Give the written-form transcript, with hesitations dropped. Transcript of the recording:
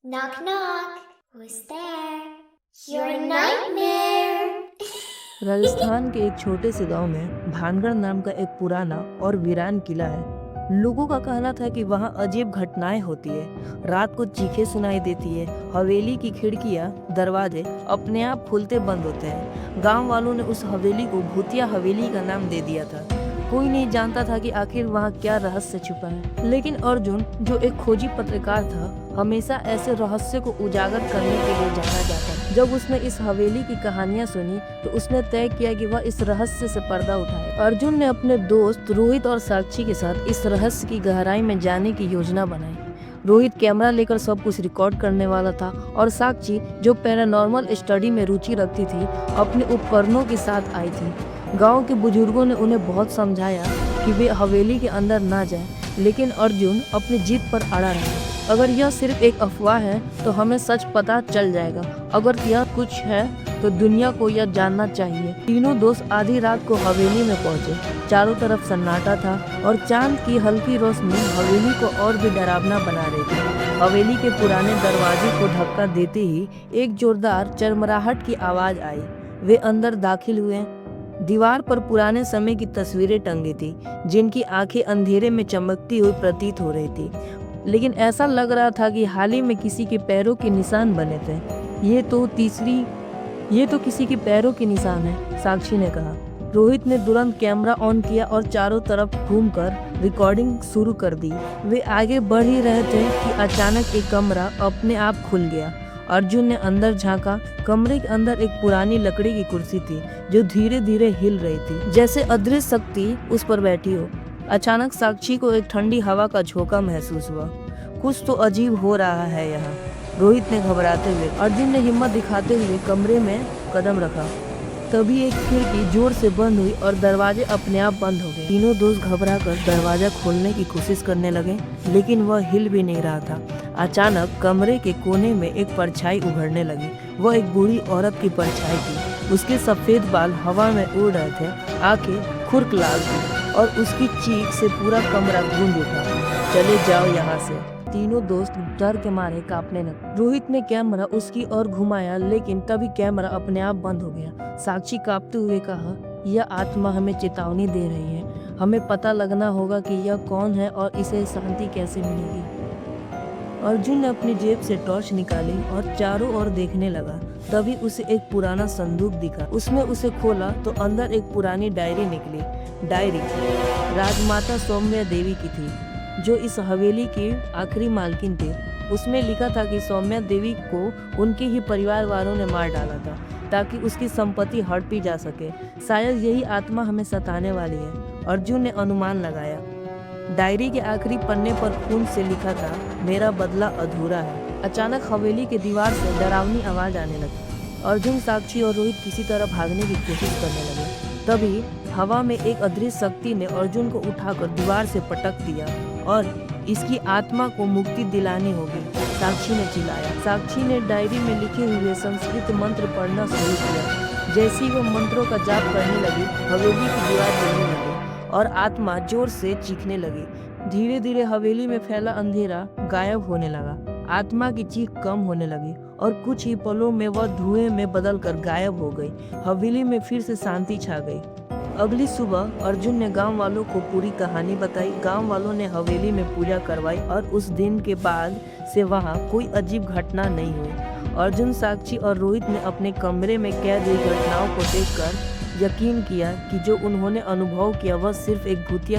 Knock knock. Who's there? Your nightmare. Rajasthan के एक छोटे से गांव में भानगढ़ नाम का एक पुराना और वीरान किला है। लोगों का कहना था कि वहां अजीब घटनाएं होती है। रात को चीखें सुनाई देती है। हवेली की खिड़कियां, दरवाजे अपने आप खुलते बंद होते हैं। गांव वालों ने उस हवेली को भूतिया हवेली का नाम दे दिया था। कोई नहीं जानता था कि आखिर वहाँ क्या रहस्य छुपा है। लेकिन अर्जुन, जो एक खोजी पत्रकार था, हमेशा ऐसे रहस्य को उजागर करने के लिए जाना जाता था। जब उसने इस हवेली की कहानियां सुनी तो उसने तय किया कि वह इस रहस्य से पर्दा उठाए। अर्जुन ने अपने दोस्त रोहित और साक्षी के साथ इस रहस्य की गहराई में जाने की योजना बनाई। रोहित कैमरा लेकर सब कुछ रिकॉर्ड करने वाला था और साक्षी, जो पैरानॉर्मल स्टडी में रुचि रखती थी, अपने उपकरणों के साथ आई थी। गांव के बुजुर्गों ने उन्हें बहुत समझाया कि वे हवेली के अंदर ना जाएं, लेकिन अर्जुन अपनी जिद पर अड़ा रहा। अगर यह सिर्फ एक अफवाह है तो हमें सच पता चल जाएगा। अगर यह कुछ है तो दुनिया को यह जानना चाहिए। तीनों दोस्त आधी रात को हवेली में पहुंचे। चारों तरफ सन्नाटा था और चांद की हल्की रोशनी हवेली को और भी डरावना बना रही थी। हवेली के पुराने दरवाजे को धक्का देते ही एक जोरदार चरमराहट की आवाज आई। वे अंदर दाखिल हुए। दीवार पर पुराने समय की तस्वीरें टंगी थी, जिनकी आंखें अंधेरे में चमकती हुई प्रतीत हो रही थी। लेकिन ऐसा लग रहा था कि हाल ही में किसी के पैरों के निशान बने थे। ये तो किसी के पैरों के निशान है, साक्षी ने कहा। रोहित ने तुरंत कैमरा ऑन किया और चारों तरफ घूमकर रिकॉर्डिंग शुरू कर दी। वे आगे बढ़ ही रहे थे कि अचानक एक कमरा अपने आप खुल गया। अर्जुन ने अंदर झांका। कमरे के अंदर एक पुरानी लकड़ी की कुर्सी थी, जो धीरे धीरे हिल रही थी, जैसे अदृश्य शक्ति उस पर बैठी हो। अचानक साक्षी को एक ठंडी हवा का झोंका महसूस हुआ। कुछ तो अजीब हो रहा है यहाँ, रोहित ने घबराते हुए। अर्जुन ने हिम्मत दिखाते हुए कमरे में कदम रखा। तभी एक खिड़की जोर से बंद हुई और दरवाजे अपने आप बंद हो गए। तीनों दोस्त घबराकर दरवाजा खोलने की कोशिश करने लगे, लेकिन वह हिल भी नहीं रहा था। अचानक कमरे के कोने में एक परछाई उभरने लगी। वह एक बूढ़ी औरत की परछाई थी। उसके सफेद बाल हवा में उड़ रहे थे, आंखें खुर्क लाल थी और उसकी चीख से पूरा कमरा गूंज उठा। चले जाओ यहाँ से। तीनों दोस्त डर के मारे कांपने लगे। रोहित ने कैमरा उसकी ओर घुमाया, लेकिन तभी कैमरा अपने आप बंद हो गया। साक्षी कांपते हुए कहा, यह आत्मा हमें चेतावनी दे रही है। हमें पता लगना होगा कि यह कौन है और इसे शांति कैसे मिलेगी। अर्जुन ने अपनी जेब से टॉर्च निकाली और चारों ओर देखने लगा। तभी उसे एक पुराना संदूक दिखा। उसमें उसे खोला तो अंदर एक पुरानी डायरी निकली। डायरी राजमाता सौम्या देवी की थी, जो इस हवेली की आखिरी मालकिन थी। उसमें लिखा था कि सौम्या देवी को उनके ही परिवार वालों ने मार डाला था, ताकि उसकी संपत्ति हड़पी जा सके। शायद यही आत्मा हमें सताने वाली है, अर्जुन ने अनुमान लगाया। डायरी के आखिरी पन्ने पर खून से लिखा था, मेरा बदला अधूरा है। अचानक हवेली के दीवार से डरावनी आवाज आने लगी। अर्जुन, साक्षी और रोहित किसी तरह भागने की कोशिश करने लगे। तभी हवा में एक अदृश्य शक्ति ने अर्जुन को उठाकर दीवार से पटक दिया और इसकी आत्मा को मुक्ति दिलानी होगी, साक्षी ने चिल्लाया। साक्षी ने डायरी में लिखे हुए संस्कृत मंत्र पढ़ना शुरू किया। जैसे ही वो मंत्रों का जाप करने लगी, हवेली की दीवार हिलने लगी और आत्मा जोर से चीखने लगी। धीरे धीरे हवेली में फैला अंधेरा गायब होने लगा। आत्मा की चीख कम होने लगी और कुछ ही पलों में वह धुएं में बदलकर गायब हो गई। हवेली में फिर से शांति छा गई। अगली सुबह अर्जुन ने गांव वालों को पूरी कहानी बताई। गांव वालों ने हवेली में पूजा करवाई और उस दिन के बाद से वहां कोई अजीब घटना नहीं हुई। अर्जुन, साक्षी और रोहित ने अपने कमरे में कैद हुई घटनाओं को देखकर यकीन किया कि जो उन्होंने अनुभव किया वह सिर्फ एक भूतिया